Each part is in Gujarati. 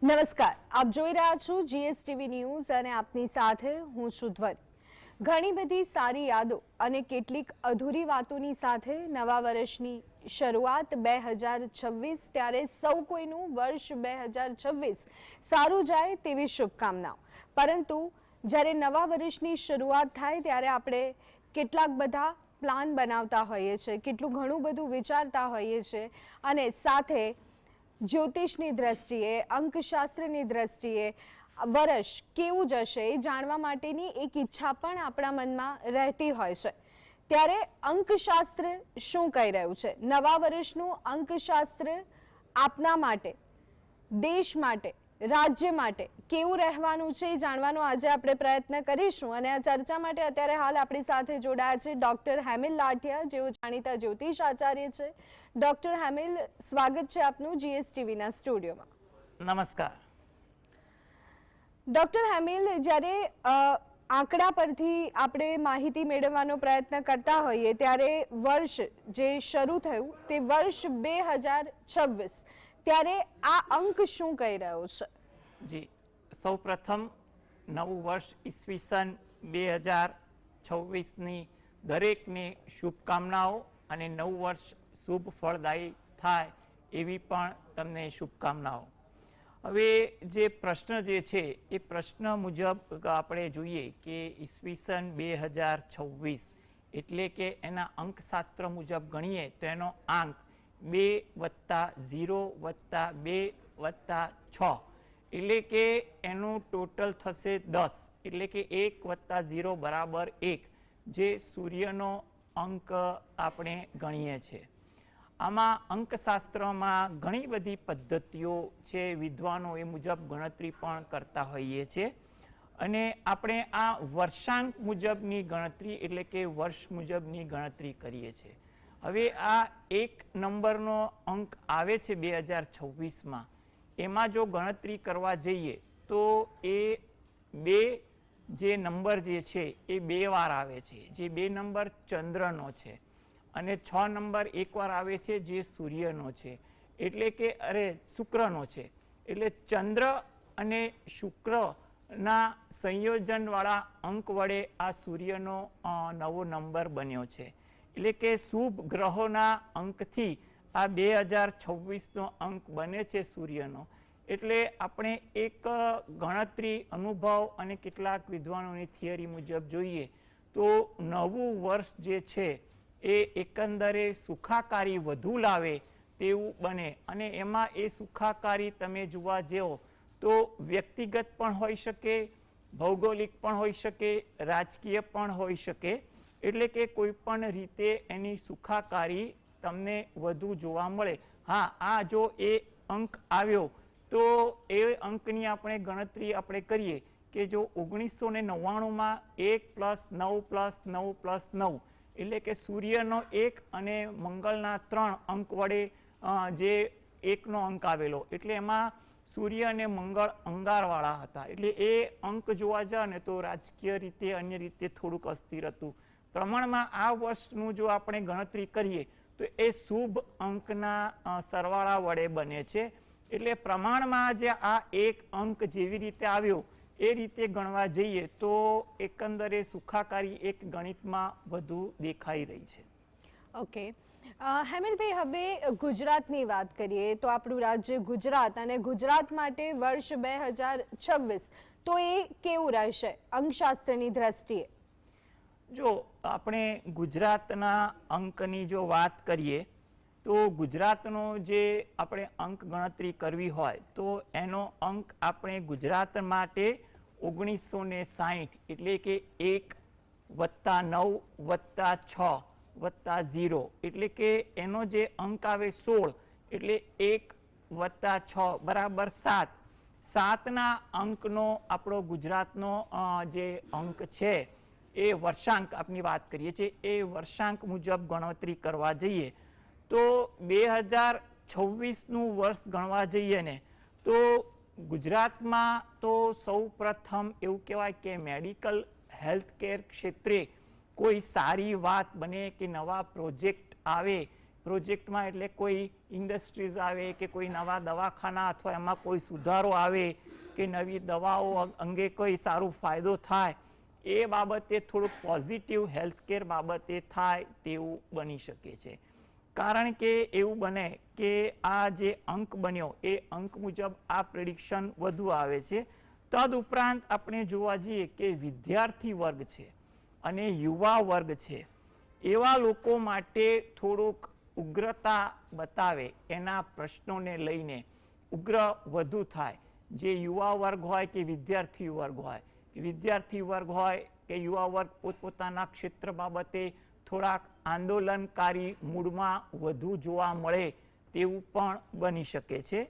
નમસ્કાર, આપ જોઈ રહ્યા છો જીએસટીવી ન્યૂઝ અને આપની સાથે હું છું ધ્વની. ઘણી બધી સારી યાદો અને કેટલીક અધૂરી વાતોની સાથે નવા વર્ષની શરૂઆત 2026 ત્યારે સૌ કોઈનું વર્ષ 2026 સારું જાય તેવી શુભકામનાઓ. પરંતુ જ્યારે નવા વર્ષની શરૂઆત થાય ત્યારે આપણે કેટલાક બધા પ્લાન બનાવતા હોઈએ છીએ, કેટલું ઘણું બધું વિચારતા હોઈએ છીએ અને સાથે જ્યોતિષની દ્રષ્ટિએ, અંકશાસ્ત્રની દ્રષ્ટિએ વર્ષ કેવું જશે એ જાણવા માટેની એક ઈચ્છા પણ આપણા મનમાં રહેતી હોય છે. ત્યારે અંકશાસ્ત્ર શું કહી રહ્યું છે? નવા વર્ષનું અંકશાસ્ત્ર આપના માટે, દેશ માટે, રાજ્ય માટે કેવું રહેવાનું છે એ જાણવાનો આજે આપણે પ્રયત્ન કરીશું. અને આ ચર્ચા માટે અત્યારે હાલ આપણી સાથે જોડાયા છે ડોક્ટર હેમિલ લાઠિયા, જેઓ જાણીતા જ્યોતિષ આચાર્ય છે. ડોક્ટર હેમિલ, સ્વાગત છે આપનું જીએસટીવીના સ્ટુડિયોમાં. નમસ્કાર ડોક્ટર હેમિલ, જ્યારે આંકડા પરથી આપણે માહિતી મેળવવાનો પ્રયત્ન કરતા હોઈએ ત્યારે વર્ષ જે શરૂ થયું તે વર્ષ 2026, ત્યારે આ અંક શું કહી રહ્યો છે? જી, સૌપ્રથમ નવું વર્ષ ઈસવીસન 2026ની દરેકને શુભકામનાઓ અને નવું વર્ષ શુભ ફળદાયી થાય એવી પણ તમને શુભકામનાઓ. હવે જે પ્રશ્ન જે છે એ પ્રશ્ન મુજબ આપણે જોઈએ કે ઈસવીસન 2026 એટલે કે એના અંકશાસ્ત્ર મુજબ ગણીએ તો એનો આંક 2 + 0 + 2 + 6 એટલે કે એનું ટોટલ થશે 10, એટલે કે 1 + 0 = 1, જે સૂર્યનો અંક આપણે ગણીએ છીએ. આમાં અંકશાસ્ત્રમાં ઘણી બધી પદ્ધતિઓ છે, વિદ્વાનો એ મુજબ ગણતરી પણ કરતા હોઈએ છીએ અને આપણે આ વર્ષાંક મુજબની ગણતરી એટલે કે વર્ષ મુજબની ગણતરી કરીએ છીએ. હવે આ એક નંબરનો અંક આવે છે 2026માં, એમાં જો ગણતરી કરવા જઈએ તો એ જે નંબર જે છે એ 2 વાર આવે છે, જે 2 નંબર ચંદ્રનો છે અને 6 નંબર એકવાર આવે છે જે સૂર્યનો છે, એટલે કે શુક્રનો છે. એટલે ચંદ્ર અને શુક્રના સંયોજનવાળા અંક વડે આ સૂર્યનો નવો નંબર બન્યો છે. એટલે કે શુભ ગ્રહોના અંકથી આ 2026નો અંક બને છે સૂર્યનો. એટલે આપણે એક ગણતરી, અનુભવ અને કેટલાક વિદ્વાનોની થિયરી મુજબ જોઈએ તો નવું વર્ષ જે છે એ એકંદરે સુખાકારી વધુ લાવે તેવું બને. અને એમાં એ સુખાકારી તમે જોવા જેવો તો વ્યક્તિગત પણ હોઈ શકે, ભૌગોલિક પણ હોઈ શકે, રાજકીય પણ હોઈ શકે. એટલે કે કોઈ પણ રીતે એની સુખાકારી તમને વધુ જોવા મળે. હા, આ જો એ અંક આવ્યો તો એ અંકની આપણે ગણતરી આપણે કરીએ કે જો 1999માં 1 + 9 + 9 + 9 એટલે કે સૂર્યનો 1 અને મંગળના 3 અંક વડે જે 1નો અંક આવેલો, એટલે એમાં સૂર્ય અને મંગળ અંગારવાળા હતા. એટલે એ અંક જોવા જાય ને તો રાજકીય રીતે, અન્ય રીતે થોડુંક અસ્થિર હતું. પ્રમાણમાં આ વર્ષનું જો આપણે ગણતરી કરીએ તો એ શુભ અંકના સરવાળા વડે બને છે. એટલે પ્રમાણમાં જે આ એક અંક જેવી રીતે આવ્યો એ રીતે ગણવા જઈએ તો એકંદરે સુખાકારી એક ગણિતમાં વધુ દેખાઈ રહી છે. ઓકે હેમિલભાઈ, હવે ગુજરાતની વાત કરીએ તો આપણું રાજ્ય ગુજરાત, અને ગુજરાત માટે વર્ષ 2026 તો એ કેવું રહેશે અંકશાસ્ત્રની દ્રષ્ટિએ? જો આપણે ગુજરાતના અંકની જો વાત કરીએ તો ગુજરાતનો જે આપણે અંક ગણતરી કરવી હોય તો એનો અંક આપણે ગુજરાત માટે 1960 એટલે કે 1 + 9 + 6 + 0 એટલે કે એનો જે અંક આવે 16, એટલે 1 + 6 = 7. 7ના અંકનો આપણો ગુજરાતનો જે અંક છે એ વર્ષાંક આપની વાત કરીએ છીએ, એ વર્ષાંક મુજબ ગણતરી કરવા જઈએ તો 2026નું વર્ષ ગણવા જઈએ ને તો ગુજરાતમાં તો સૌ પ્રથમ એવું કહેવાય કે મેડિકલ હેલ્થ કેર ક્ષેત્રે કોઈ સારી વાત બને કે નવા પ્રોજેક્ટ આવે પ્રોજેક્ટમાં એટલે કોઈ ઇન્ડસ્ટ્રીઝ આવે કે કોઈ નવા દવાખાના અથવા એમાં કોઈ સુધારો આવે કે નવી દવાઓ અંગે કોઈ સારું ફાયદો થાય, એ બાબતે થોડુંક પોઝિટિવ હેલ્થકેર બાબતે થાય તેવું બની શકે છે. કારણ કે એવું બને કે આ જે અંક બન્યો એ અંક મુજબ આ પ્રેડિક્શન વધુ આવે છે. તદુપરાંત આપણે જોવા જઈએ કે વિદ્યાર્થી વર્ગ છે અને યુવા વર્ગ છે, એવા લોકો માટે થોડુંક ઉગ્રતા બતાવે, એના પ્રશ્નોને લઈને ઉગ્ર વધુ થાય. જે યુવા વર્ગ હોય કે વિદ્યાર્થી વર્ગ હોય કે યુવા વર્ગ પોતપોતાના ક્ષેત્ર બાબતે થોડાક આંદોલનકારી મૂડમાં વધુ જોવા મળે તેવું પણ બની શકે છે.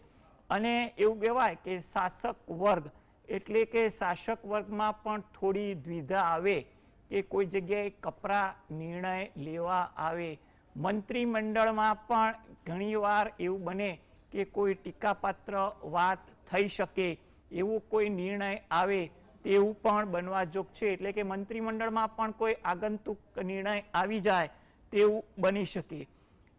અને એવું કહેવાય કે શાસક વર્ગ એટલે કે શાસક વર્ગમાં પણ થોડી દ્વિધા આવે કે કોઈ જગ્યાએ કપરા નિર્ણય લેવા આવે. મંત્રીમંડળમાં પણ ઘણીવાર એવું બને કે કોઈ ટીકાપાત્ર વાત થઈ શકે એવો કોઈ નિર્ણય આવે તેવું પણ બનવા જોગ છે. એટલે કે મંત્રીમંડળમાં પણ કોઈ આગંતુક નિર્ણય આવી જાય તેવું બની શકે.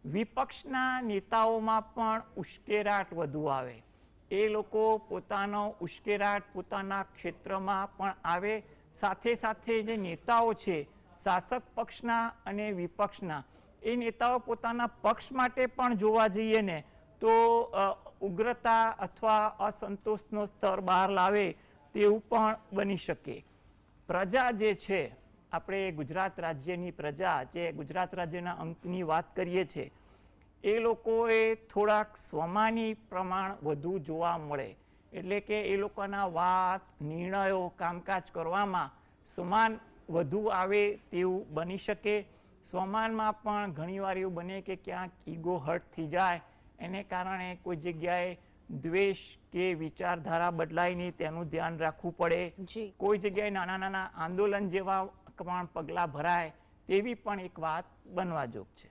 વિપક્ષના નેતાઓમાં પણ ઉશ્કેરાટ વધુ આવે. એ લોકો પોતાનો ઉશ્કેરાટ પોતાના ક્ષેત્રમાં પણ આવે. સાથે સાથે જે નેતાઓ છે શાસક પક્ષના અને વિપક્ષના, એ નેતાઓ પોતાના પક્ષ માટે પણ જોવા જઈએ ને તો ઉગ્રતા અથવા અસંતોષનો સ્તર બહાર લાવે તેવું પણ બની શકે. પ્રજા જે છે, આપણે ગુજરાત રાજ્યની પ્રજા, જે ગુજરાત રાજ્યના અંકની વાત કરીએ છીએ, એ લોકોએ થોડાક સ્વમાની પ્રમાણ વધુ જોવા મળે. એટલે કે એ લોકોના વાત, નિર્ણયો, કામકાજ કરવામાં સ્વમાન વધુ આવે તેવું બની શકે. સ્વમાનમાં પણ ઘણીવાર એવું બને કે ક્યાંક ઈગો હર્ટ થઈ જાય, એને કારણે કોઈ જગ્યાએ દ્વેષ કે વિચારધારા બદલાય નહીં તેનું ધ્યાન રાખવું પડે. કોઈ જગ્યાએ નાના નાના આંદોલન જેવા પણ પગલાં ભરાય તેવી પણ એક વાત બનવા જોગ છે.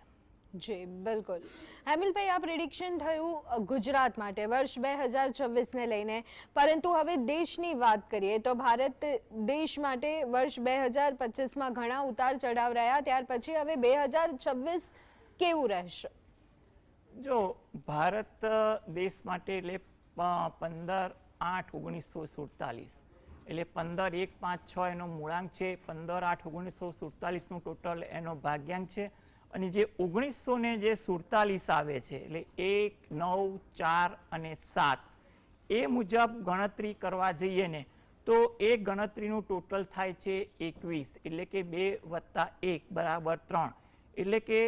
જી બિલકુલ. હેમિલભાઈ, આ પ્રિડિક્શન થયું ગુજરાત માટે વર્ષ 2026ને લઈને, પરંતુ હવે દેશની વાત કરીએ તો ભારત દેશ માટે વર્ષ 2025માં ઘણા ઉતાર ચઢાવ રહ્યા, ત્યાર પછી હવે 2026 કેવું રહેશે? જો ભારત દેશ માટે એટલે 15/8/1947 એટલે 15/1/5/6 એનો મૂળાંક છે, 15/8/1947નું ટોટલ એનો ભાગ્યાંક છે. અને જે 1947 આવે છે એટલે 1, 9, 4 અને 7 એ મુજબ ગણતરી કરવા જઈએ ને તો એ ગણતરીનું ટોટલ થાય છે 21, એટલે કે 2 + 1 = 3. એટલે કે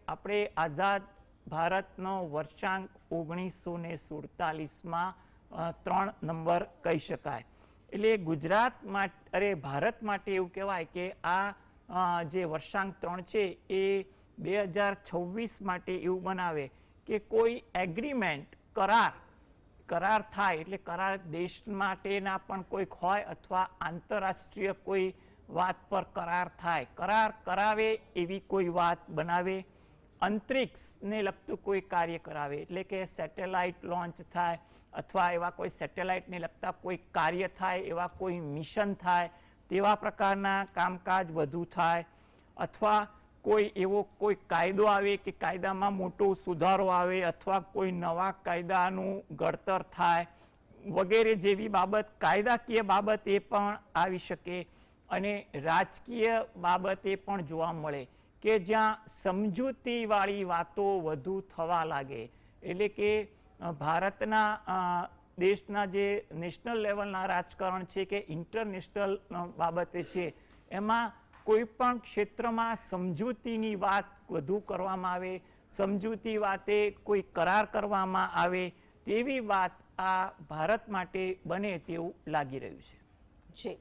આપણે આઝાદ ભારતનો વર્ષાંક 1947માં 3 નંબર કહી શકાય. એટલે ગુજરાત માટે ભારત માટે એવું કહેવાય કે આ જે વર્ષાંક 3 છે એ 2026 માટે એવું બનાવે કે કોઈ એગ્રીમેન્ટ, કરાર થાય, એટલે કરાર દેશ માટેના પણ કોઈક હોય અથવા આંતરરાષ્ટ્રીય કોઈ વાત પર કરાર થાય, કરાર કરાવે એવી કોઈ વાત બનાવે. અંતરિક્ષને લગતું કોઈ કાર્ય કરાવે, એટલે કે સેટેલાઇટ લોન્ચ થાય અથવા એવા કોઈ સેટેલાઇટને લગતા કોઈ કાર્ય થાય, એવા કોઈ મિશન થાય, તેવા પ્રકારના કામકાજ વધુ થાય. અથવા કોઈ એવો કોઈ કાયદો આવે કે કાયદામાં મોટો સુધારો આવે અથવા કોઈ નવા કાયદાનું ઘડતર થાય વગેરે જેવી બાબત, કાયદાકીય બાબતે પણ આવી શકે. અને રાજકીય બાબતે પણ જોવા મળે કે જ્યાં સમજૂતીવાળી વાતો વધુ થવા લાગે. એટલે કે ભારતના દેશના જે નેશનલ લેવલના રાજકારણ છે કે ઇન્ટરનેશનલ બાબતે છે, એમાં કોઈ પણ ક્ષેત્રમાં સમજૂતીની વાત વધુ કરવામાં આવે, સમજૂતી વાતે કોઈ કરાર કરવામાં આવે તેવી વાત આ ભારત માટે બને તેવું લાગી રહ્યું છે. જી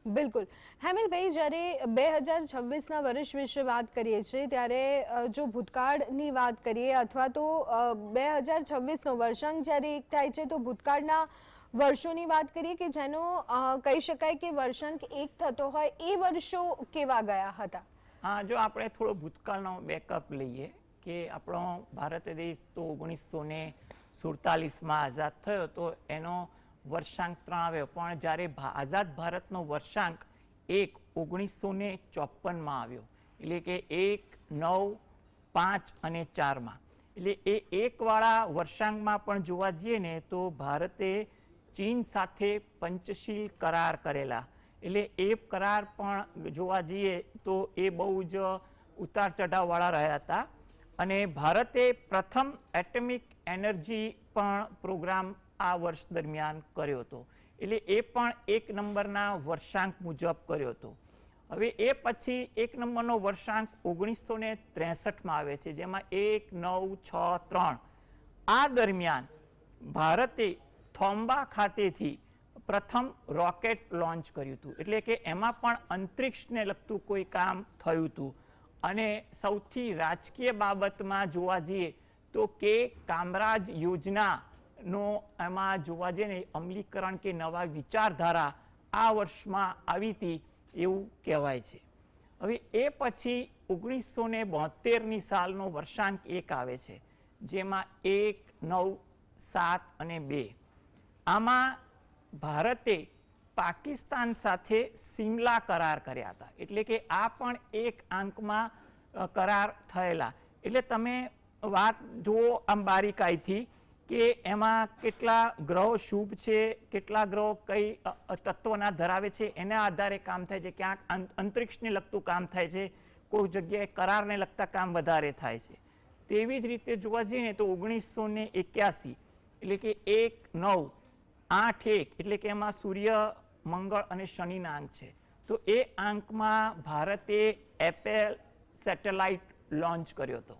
બિલકુલ. હેમિલભાઈ, જ્યારે 2026ના વર્ષ વિશે વાત કરીએ છીએ ત્યારે જો ભૂતકાળની વાત કરીએ અથવા તો 2026નો વર્ષાંક જ્યારે એક થાય છે તો ભૂતકાળના વર્ષોની વાત કરીએ કે જેનો કહી શકાય કે વર્ષાંક એક થતો હોય, એ વર્ષો કેવા ગયા હતા? હા, જો આપણે થોડો ભૂતકાળનો બેકઅપ લઈએ કે આપણો ભારત દેશ તો 1947માં આઝાદ થયો તો એનો વર્ષાંક 3 આવ્યો, પણ જ્યારે આઝાદ ભારતનો વર્ષાંક 1 1954માં આવ્યો. એટલે કે 1, 9, 5 અને 4માં. એટલે એ એકવાળા વર્ષાંકમાં પણ જોવા જઈએ ને તો ભારતે ચીન સાથે પંચશીલ કરાર કરેલા. એટલે એ કરાર પણ જોવા જઈએ તો એ બહુ જ ઉતાર ચઢાવવાળા રહ્યા હતા. અને ભારતે પ્રથમ એટમિક એનર્જી પણ પ્રોગ્રામ આ વર્ષ દરમિયાન કર્યો હતો. એટલે એ પણ 1 નંબરના વર્ષાંક મુજબ કર્યો હતો. હવે એ પછી 1 નંબરનો વર્ષાંક 1963માં આવે છે, જેમાં 1, 9, 6, 3 આ દરમિયાન ભારતે થોમ્બા ખાતેથી પ્રથમ રોકેટ લોન્ચ કર્યું હતું. એટલે કે એમાં પણ અંતરિક્ષને લગતું કોઈ કામ થયું હતું. અને સૌથી રાજકીય બાબતમાં જોવા જઈએ તો કે કામરાજ યોજનાનો એમાં જોવા જઈએ ને અમલીકરણ કે નવા વિચારધારા આ વર્ષમાં આવી હતી એવું કહેવાય છે. હવે એ પછી 1972ની સાલનો વર્ષાંક 1 આવે છે, જેમાં 1, 9, 7 અને 2 આમાં ભારતે પાકિસ્તાન સાથે સિમલા કરાર કર્યા હતા. એટલે કે આ પણ 1 આંકમાં કરાર થયેલા. એટલે તમે વાત જુઓ આમ બારીકાઈથી કે એમાં કેટલા ગ્રહો શુભ છે, કેટલા ગ્રહો કઈ તત્વના ધરાવે છે, એના આધારે કામ થાય છે. ક્યાંક અંતરિક્ષને લગતું કામ થાય છે, કોઈ જગ્યાએ કરારને લગતા કામ વધારે થાય છે. તેવી જ રીતે જોવા જઈએ ને તો 1981 એટલે કે 1, 9, 8, 1 એટલે કે એમાં સૂર્ય, મંગળ અને શનિના આંક છે. તો એ આંકમાં ભારતે એપેલ સેટેલાઇટ લોન્ચ કર્યો હતો.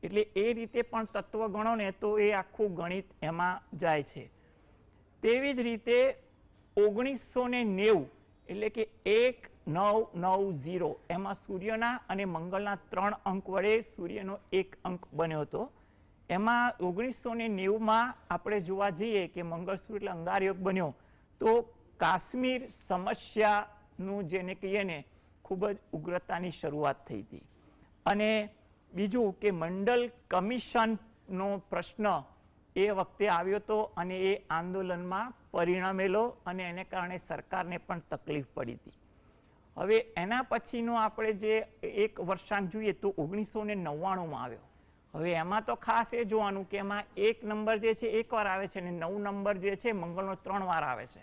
એટલે એ રીતે પણ તત્વ ગણો ને તો એ આખું ગણિત એમાં જાય છે. તેવી જ રીતે 1990 એટલે કે 1, 9, 9, 0 એમાં સૂર્યના અને મંગળના 3 અંક વડે સૂર્યનો 1 અંક બન્યો હતો. એમાં 1990માં આપણે જોવા જઈએ કે મંગળસૂત્ર એટલે અંગારયોગ બન્યો તો કાશ્મીર સમસ્યાનું જેને કહીએ ને ખૂબ જ ઉગ્રતાની શરૂઆત થઈ હતી. અને બીજું કે મંડલ કમિશનનો પ્રશ્ન એ વખતે આવ્યો હતો અને એ આંદોલનમાં પરિણમેલો અને એને કારણે સરકારને પણ તકલીફ પડી હતી. હવે એના પછીનો આપણે જે 1 વર્ષાંક જોઈએ તો 1999માં આવ્યો. હવે એમાં તો ખાસ એ જોવાનું કે એમાં 1 નંબર જે છે 1 વાર આવે છે અને 9 નંબર જે છે મંગળનો 3 વાર આવે છે.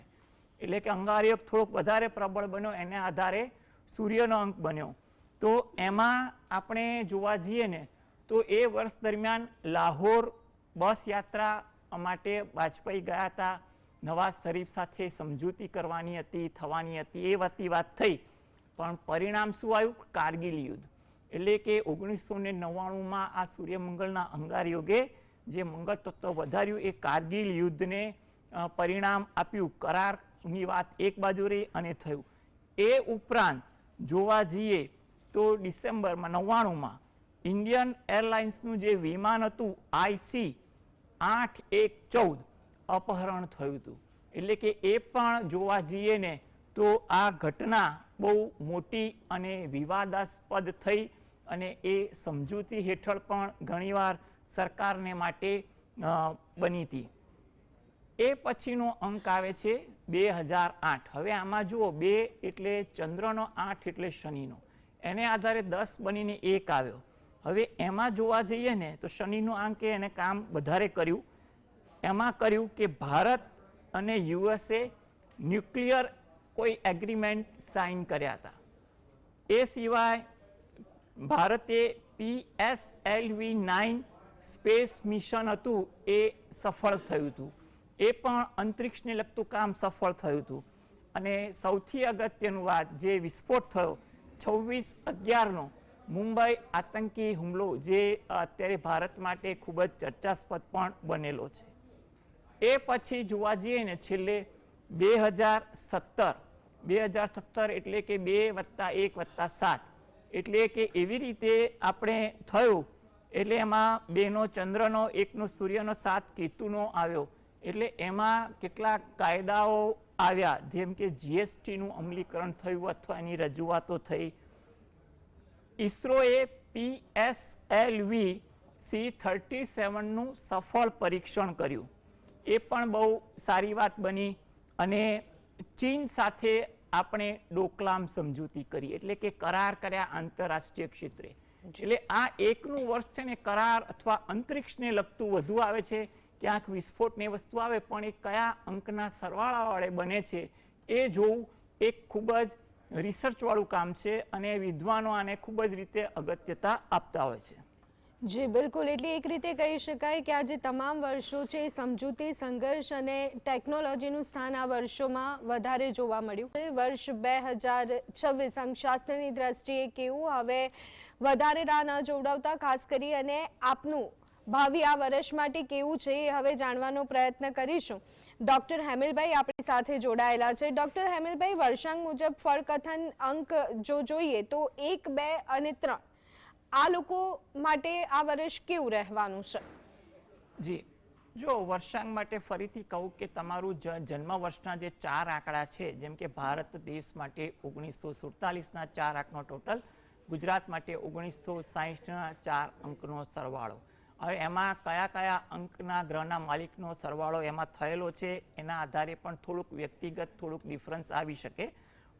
એટલે કે અંગારયોગ થોડોક વધારે પ્રબળ બન્યો, એને આધારે સૂર્યનો અંક બન્યો. તો એમાં આપણે જોવા જઈએ ને તો એ વર્ષ દરમિયાન લાહોર બસ યાત્રા માટે વાજપેયી ગયા હતા. નવાઝ શરીફ સાથે સમજૂતી કરવાની હતી, થવાની હતી, એ બધી વાત થઈ. પણ પરિણામ શું આવ્યું? કારગિલ યુદ્ધ. એટલે કે 1999માં આ સૂર્યમંગળના અંગારયોગે જે મંગળ તત્વ વધાર્યું એ કારગિલ યુદ્ધને પરિણામ આપ્યું. કરારની વાત એક બાજુ રહી અને થયું. એ ઉપરાંત જોવા જઈએ તો ડિસેમ્બરમાં 99માં ઇન્ડિયન એરલાઇન્સનું જે વિમાન હતું IC-814 અપહરણ થયું હતું. એટલે કે એ પણ જોવા જઈએ ને તો આ ઘટના બહુ મોટી અને વિવાદાસ્પદ થઈ અને એ સમજૂતી હેઠળ પણ ઘણીવાર સરકારને માટે બની હતી. એ પછીનો અંક આવે છે 2008. હવે આમાં જુઓ 2 એટલે ચંદ્રનો, 8 એટલે શનિનો. એને આધારે 10 બનીને 1 આવ્યો. હવે એમાં જોવા જઈએ ને તો શનિનો આંકે એને કામ વધારે કર્યું. એમાં કર્યું કે ભારત અને USA ન્યુક્લિયર કોઈ એગ્રીમેન્ટ સાઇન કર્યા હતા. એ સિવાય ભારતે PSLV-9 સ્પેસ મિશન હતું એ સફળ થયું હતું. એ પણ અંતરિક્ષને લગતું કામ સફળ થયું હતું. અને સૌથી અગત્યનું વાત જે વિસ્ફોટ થયો 26/11નો મુંબઈ આતંકી હુમલો જે અત્યારે ભારત માટે ખૂબ જ ચર્ચાસ્પદ પણ બનેલો છે. એ પછી જોવા જઈએ ને છેલ્લે 2017 એટલે કે 2+1+7 એટલે કે એવી રીતે આપણે થયું. એટલે એમાં 2નો ચંદ્રનો, 1નો સૂર્યનો, 7 કેતુનો આવ્યો. એટલે એમાં કેટલાક કાયદાઓ આવ્યા, જેમ કે GSTનું અમલીકરણ થયું અથવા એની રજૂઆતો થઈ. ઇસરોએ PSLV-C-37નું સફળ પરીક્ષણ કર્યું. એ પણ બહુ સારી વાત બની. અને ચીન સાથે આપણે ડોકલામ સમજૂતી કરી એટલે કે કરાર કર્યા આંતરરાષ્ટ્રીય ક્ષેત્રે. એટલે આ એકનું વર્ષ છે ને કરાર અથવા અંતરિક્ષને લગતું વધુ આવે છે. ક્યાંક વિસ્ફોટ ને વસ્તુ આવે પણ એ કયા અંકના સરવાળા વડે બને છે એ જોવું એક ખૂબ જ રિસર્ચ વાળું કામ છે અને વિદ્વાનો આને ખૂબ જ રીતે અગત્યતા આપતા હોય છે. જી બિલકુલ, એટલે એક રીતે કહી શકાય કે આ જે તમામ વર્ષો છે સમજૂતી, સંઘર્ષ અને ટેકનોલોજીનું સ્થાન આ વર્ષોમાં વધારે જોવા મળ્યું. વર્ષ 2026 અંકશાસ્ત્રની દ્રષ્ટિએ કેવું, હવે વધારે રાહ ન જોડાવતા ખાસ કરી અને આપનું ભાવિ આ વર્ષ માટે કેવું છે એ હવે જાણવાનો પ્રયત્ન કરીશું. ડોક્ટર હેમિલભાઈ આપણી સાથે જોડાયેલા છે. ડોક્ટર હેમિલભાઈ, વર્ષાંક મુજબ ફળકથન અંક જો જોઈએ તો 1, 2 અને 3 આ લોકો માટે આ વર્ષ કેવું રહેવાનું છે? જી, જો વર્ષાંક માટે ફરીથી કહું કે તમારું જન્મ વર્ષના જે 4 આંકડા છે, જેમ કે ભારત દેશ માટે 1947ના 4 આંકનો ટોટલ, ગુજરાત માટે 1960ના 4 અંકનો સરવાળો. હવે એમાં કયા કયા અંકના ગ્રહના માલિકનો સરવાળો એમાં થયેલો છે એના આધારે પણ થોડુંક વ્યક્તિગત થોડુંક ડિફરન્સ આવી શકે.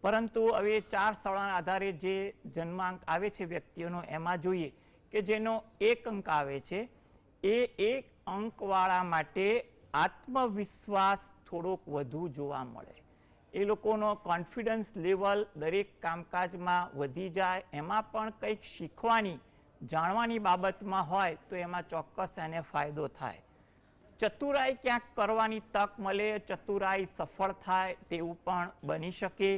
પરંતુ હવે 4 સરવાળાના આધારે જે જન્માંક આવે છે વ્યક્તિઓનો, એમાં જોઈએ કે જેનો 1 અંક આવે છે એ 1 અંકવાળા માટે આત્મવિશ્વાસ થોડોક વધુ જોવા મળે. એ લોકોનો કોન્ફિડન્સ લેવલ દરેક કામકાજમાં વધી જાય. એમાં પણ કંઈક શીખવાની, જાણવાની બાબતમાં હોય તો એમાં ચોક્કસ એને ફાયદો થાય. ચતુરાઈ ક્યાંક કરવાની તક મળે, ચતુરાઈ સફળ થાય તેવું પણ બની શકે.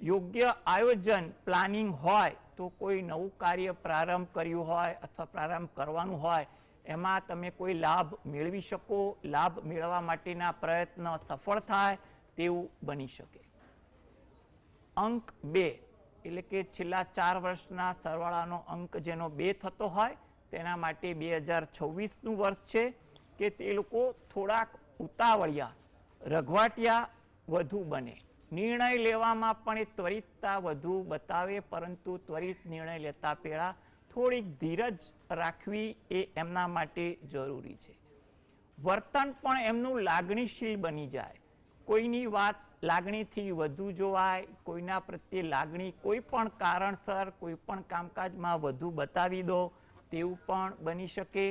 યોગ્ય આયોજન, પ્લાનિંગ હોય તો કોઈ નવું કાર્ય પ્રારંભ કર્યું હોય અથવા પ્રારંભ કરવાનું હોય એમાં તમે કોઈ લાભ મેળવી શકો. લાભ મેળવવા માટેના પ્રયત્ન સફળ થાય તેવું બની શકે. અંક 2 એટલે કે છેલ્લા 4 વર્ષના સરવાળાનો અંક જેનો 2 થતો હોય તેના માટે 2026નું વર્ષ છે કે તે લોકો થોડાક ઉતાવળિયા, રઘવાટિયા વધુ બને. નિર્ણય લેવામાં પણ એ ત્વરિતતા વધુ બતાવે, પરંતુ ત્વરિત નિર્ણય લેતા પહેલાં થોડીક ધીરજ રાખવી એ એમના માટે જરૂરી છે. વર્તન પણ એમનું લાગણીશીલ બની જાય. કોઈની વાત લાગણીથી વધુ જોવાય, કોઈના પ્રત્યે લાગણી કોઈ પણ કારણસર કોઈ પણ કામકાજમાં વધુ બતાવી દો તેવું પણ બની શકે.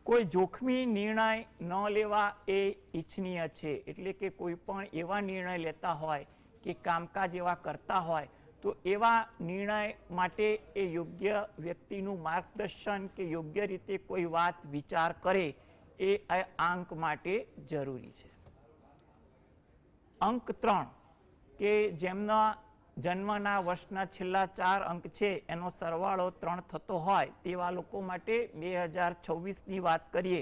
કોઈ જોખમી નિર્ણય ન લેવા એ ઈચ્છનીય છે. એટલે કે કોઈ પણ એવા નિર્ણય લેતા હોય કે કામકાજ એવા કરતા હોય તો એવા નિર્ણય માટે એ યોગ્ય વ્યક્તિનું માર્ગદર્શન કે યોગ્ય રીતે કોઈ વાત વિચાર કરે એ અંક માટે જરૂરી છે. અંક 3 કે જેમના જન્મના વર્ષના છેલ્લા 4 અંક છે એનો સરવાળો 3 થતો હોય તેવા લોકો માટે 2026ની વાત કરીએ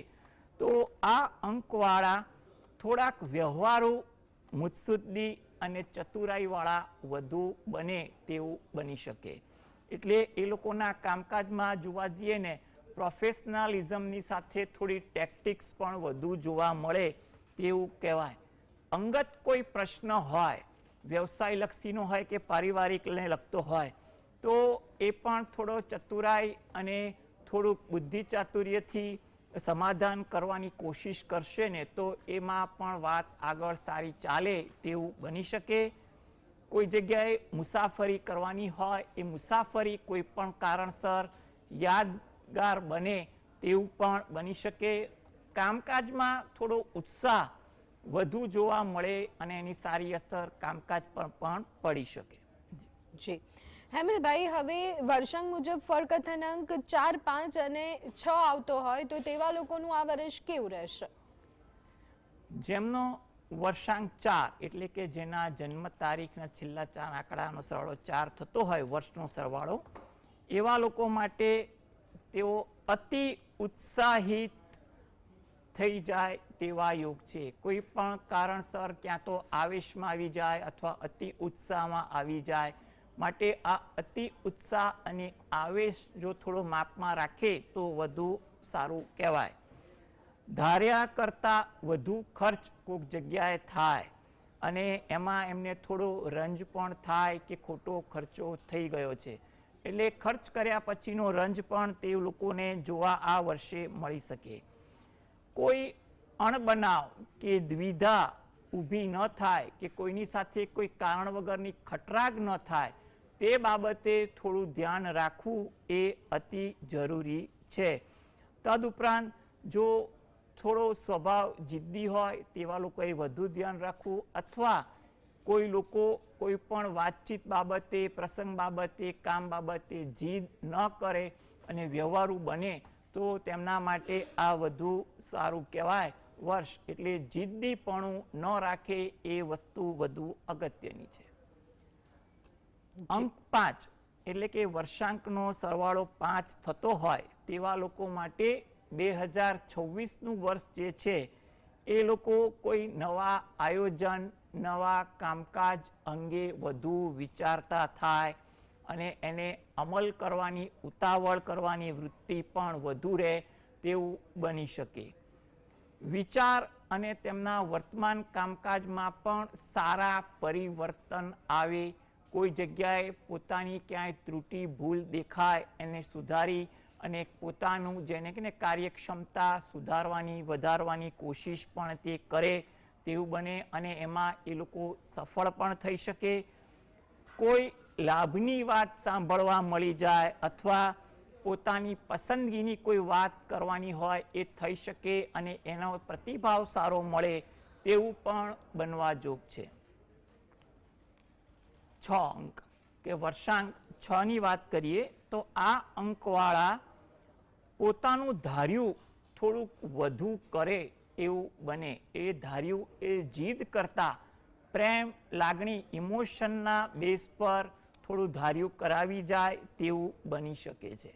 તો આ અંકવાળા થોડાક વ્યવહારુ, મુત્સુદ્દી અને ચતુરાઈવાળા વધુ બને તેવું બની શકે. એટલે એ લોકોના કામકાજમાં જોવા જઈએ ને પ્રોફેશનલિઝમની સાથે થોડી ટેક્ટિક્સ પણ વધુ જોવા મળે તેવું કહેવાય. અંગત કોઈ પ્રશ્ન હોય, વ્યવસાય લક્ષીનો હોય કે પારિવારિકને લગતો હોય તો એ પણ થોડો ચતુરાઈ અને થોડુંક બુદ્ધિ ચાતુર્યથી સમાધાન કરવાની કોશિશ કરશે ને તો એમાં પણ વાત આગળ સારી ચાલે તેવું બની શકે. કોઈ જગ્યાએ મુસાફરી કરવાની હોય, એ મુસાફરી કોઈ પણ કારણસર યાદગાર બને તેવું પણ બની શકે. કામકાજમાં થોડો ઉત્સાહ વધુ જોવા મળે અને એની સારી અસર કામકાજ પર પણ પડી શકે. જી હેમિલભાઈ, હવે વર્ષાંક મુજબ ફળકથન અંક 4, 5 અને 6 આવતો હોય તો તેવા લોકોનું આ વર્ષ કેવું રહેશે? જેમનો વર્ષાંક 4 એટલે કે જેના જન્મ તારીખના છેલ્લા 4 આંકડાનો સરવાળો 4 થતો હોય, વર્ષનો સરવાળો, એવા લોકો માટે તેઓ અતિ ઉત્સાહિત થઈ જાય તેવા યોગ છે. કોઈ પણ કારણસર ક્યાં તો આવેશમાં આવી જાય અથવા અતિ ઉત્સાહમાં આવી જાય. માટે આ અતિ ઉત્સાહ અને આવેશ જો થોડો માપમાં રાખે તો વધુ સારું કહેવાય. ધાર્યા કરતાં વધુ ખર્ચ કોઈક જગ્યાએ થાય અને એમાં એમને થોડો રંજ પણ થાય કે ખોટો ખર્ચો થઈ ગયો છે. એટલે ખર્ચ કર્યા પછીનો રંજ પણ તે લોકોને જોવા આ વર્ષે મળી શકે. કોઈ અણબનાવ કે દ્વિધા ઊભી ન થાય કે કોઈની સાથે કોઈ કારણ વગરની ખટરાગ ન થાય તે બાબતે થોડું ધ્યાન રાખવું એ અતિ જરૂરી છે. તદુપરાંત જો થોડો સ્વભાવ જિદ્દી હોય તેવા લોકોએ વધુ ધ્યાન રાખવું, અથવા કોઈ લોકો કોઈ પણ વાતચીત બાબતે, પ્રસંગ બાબતે, કામ બાબતે જીદ ન કરે અને વ્યવહારુ બને તો તેમના માટે આ વધુ સારું કહેવાય વર્ષ. એટલે જિદ્દીપણું ન રાખે એ વસ્તુ વધુ અગત્યની છે. અંક 5 એટલે કે વર્ષાંકનો સરવાળો 5 થતો હોય તેવા લોકો માટે 2026નું વર્ષ જે છે એ લોકો કોઈ નવા આયોજન, નવા કામકાજ અંગે વધુ વિચારતા થાય અને એને અમલ કરવાની, ઉતાવળ કરવાની વૃત્તિ પણ વધુ રહે તેવું બની શકે. વિચાર અને તેમના વર્તમાન કામકાજમાં પણ સારા પરિવર્તન આવે. કોઈ જગ્યાએ પોતાની ક્યાંય ત્રુટિ, ભૂલ દેખાય એને સુધારી અને પોતાનું જેને કે કાર્યક્ષમતા સુધારવાની, વધારવાની કોશિશ પણ તે કરે તેવું બને અને એમાં એ લોકો સફળ પણ થઈ શકે. કોઈ લાભની વાત સાંભળવા મળી જાય અથવા પોતાની પસંદગીની કોઈ વાત કરવાની હોય એ થઈ શકે અને એનો પ્રતિભાવ સારો મળે તેવું પણ બનવા જોગ છે. 6 અંક કે વર્ષાંક 6ની વાત કરીએ તો આ અંકવાળા પોતાનું ધાર્યું થોડુંક વધુ કરે એવું બને. એ ધાર્યું એ જીદ કરતા પ્રેમ, લાગણી, ઇમોશનના બેઝ પર થોડું ધાર્યું કરાવી જાય તેવું બની શકે છે.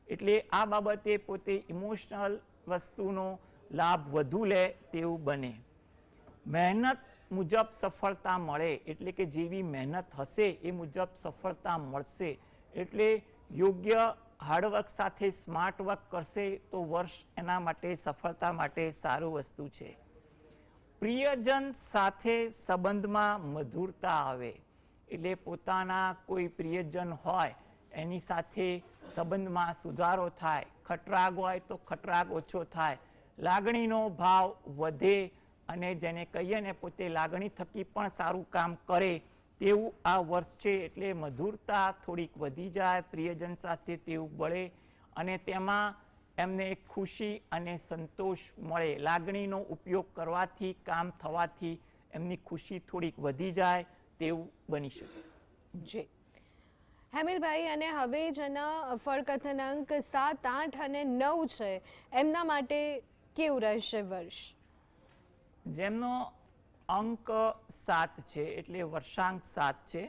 એટલે આ બાબતે પોતે ઇમોશનલ વસ્તુનો લાભ વધુ લે તેવું બને. મહેનત મુજબ સફળતા મળે એટલે કે જેવી મહેનત હશે એ મુજબ સફળતા મળશે. એટલે યોગ્ય હાર્ડવર્ક સાથે સ્માર્ટ વર્ક કરશે તો વર્ષ એના માટે સફળતા માટે સારું વસ્તુ છે. પ્રિયજન સાથે સંબંધમાં મધુરતા આવે એટલે પોતાના કોઈ પ્રિયજન હોય એની સાથે સંબંધમાં સુધારો થાય. ખટરાગ હોય તો ખટરાગ ઓછો થાય, લાગણીનો ભાવ વધે અને જેને કહીએ ને પોતે લાગણી થકી પણ સારું કામ કરે તેવું આ વર્ષ છે. એટલે મધુરતા થોડીક વધી જાય પ્રિયજન સાથે તેવું બળે અને તેમાં એમને ખુશી અને સંતોષ મળે. લાગણીનો ઉપયોગ કરવાથી, કામ થવાથી એમની ખુશી થોડીક વધી જાય તેવું બની શકે. જી હેમિલભાઈ, અને હવે જેના ફળકથનાંક 7, 8 અને 9 છે એમના માટે કેવું રહેશે વર્ષ? જેમનો અંક 7 છે એટલે વર્ષાંક 7 છે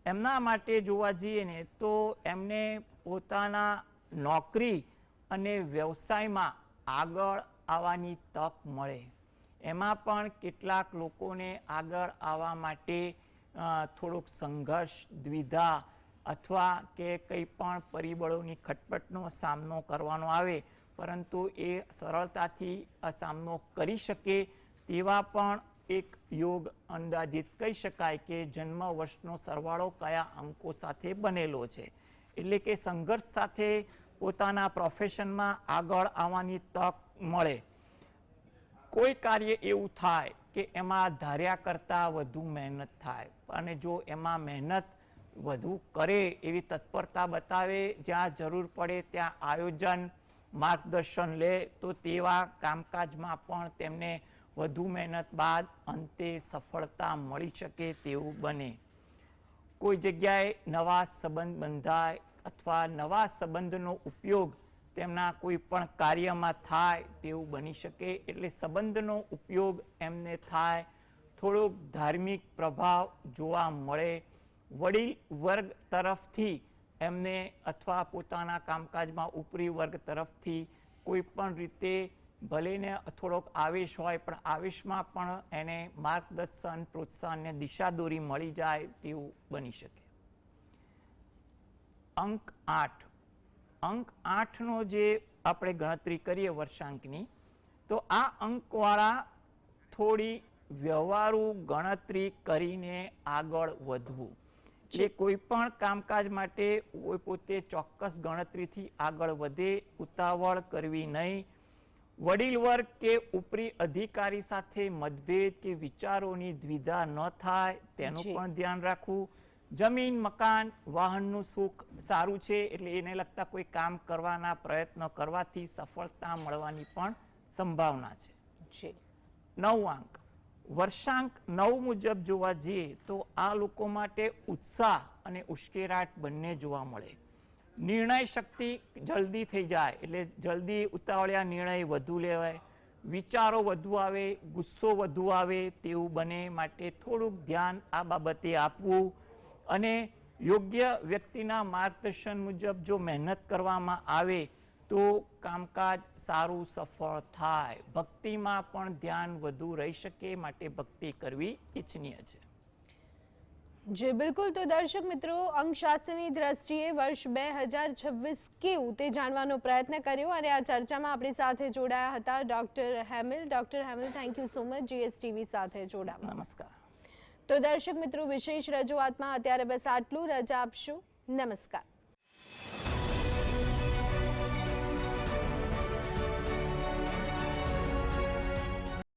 એમના માટે જોવા જઈએ ને તો એમને પોતાના નોકરી અને વ્યવસાયમાં આગળ આવવાની તક મળે. એમાં પણ કેટલાક લોકોને આગળ આવવા માટે થોડોક સંઘર્ષ, દ્વિધા અથવા કે કંઈ પણ પરિબળોની ખટપટનો સામનો કરવાનો આવે, પરંતુ એ સરળતાથી સામનો કરી શકે તેવા પણ એક યોગ અંદાજિત કહી શકાય કે જન્મ વર્ષનો સરવાળો કયા અંકો સાથે બનેલો છે. એટલે કે સંઘર્ષ સાથે પોતાના પ્રોફેશનમાં આગળ આવવાની તક મળે. કોઈ કાર્ય એવું થાય કે એમાં ધાર્યા કરતાં વધુ મહેનત થાય અને જો એમાં મહેનત વધુ કરે, એવી તત્પરતા બતાવે, જ્યાં જરૂર પડે ત્યાં આયોજન, માર્ગદર્શન લે તો તેવા કામકાજમાં પણ તેમને વધુ મહેનત બાદ અંતે સફળતા મળી શકે તેવું બને. કોઈ જગ્યાએ નવા સંબંધ બંધાય અથવા નવા સંબંધનો ઉપયોગ તેમના કોઈ પણ કાર્યમાં થાય તેવું બની શકે. એટલે સંબંધનો ઉપયોગ એમને થાય. થોડોક ધાર્મિક પ્રભાવ જોવા મળે. વડીલ વર્ગ તરફથી એમને અથવા પોતાના કામકાજમાં ઉપરી વર્ગ તરફથી કોઈ પણ રીતે ભલેને થોડોક આવેશ હોય પણ આવેશમાં પણ એને માર્ગદર્શન, પ્રોત્સાહન અને દિશાદોરી મળી જાય તેવું બની શકે. અંક 8. અંક 8નો જે આપણે ગણતરી કરીએ વર્ષાંકની, તો આ અંકવાળા થોડી વ્યવહારુ ગણતરી કરીને આગળ વધવું. જે કોઈ પણ કામકાજ માટે પોતે ચોક્કસ ગણતરીથી આગળ વધે, ઉતાવળ કરવી નહીં. વડીલ વર્ગ કે ઉપરી અધિકારી સાથે મતભેદ કે વિચારોની દ્વિધા ન થાય તેનું પણ ધ્યાન રાખવું. જમીન, મકાન, વાહનનું સુખ સારું છે, એટલે એને લગતા કોઈ કામ કરવાના પ્રયત્ન કરવાથી સફળતા મળવાની પણ સંભાવના છે. જી. 9 આંક, વર્ષાંક 9 મુજબ જોવા જઈએ તો આ લોકો માટે ઉત્સાહ અને ઉશ્કેરાટ બંને જોવા મળે. નિર્ણય શક્તિ જલ્દી થઈ જાય, એટલે જલ્દી ઉતાવળિયા નિર્ણય વધુ લેવાય, વિચારો વધુ આવે, ગુસ્સો વધુ આવે તેવું બને. માટે થોડુંક ધ્યાન આ બાબતે આપવું અને યોગ્ય વ્યક્તિના માર્ગદર્શન મુજબ જો મહેનત કરવામાં આવે તો કામકાજ સારું સફળ થાય. ભક્તિમાં પણ ધ્યાન વધુ રહી શકે, માટે ભક્તિ કરવી ઈચ્છનીય છે. જી બિલકુલ. તો દર્શક મિત્રો, અંકશાસ્ત્રની દ્રષ્ટિએ વર્ષ 2026 કેવું તે જાણવાનો પ્રયત્ન કર્યો અને આ ચર્ચામાં આપણી સાથે જોડાયા હતા doctor Hemil. Doctor Hemil, thank you so much GSTV સાથે જોડાવા. નમસ્કાર. તો દર્શક મિત્રો, વિશેષ રજૂઆતમાં અત્યારે બસ આટલું. રજા આપશો. નમસ્કાર.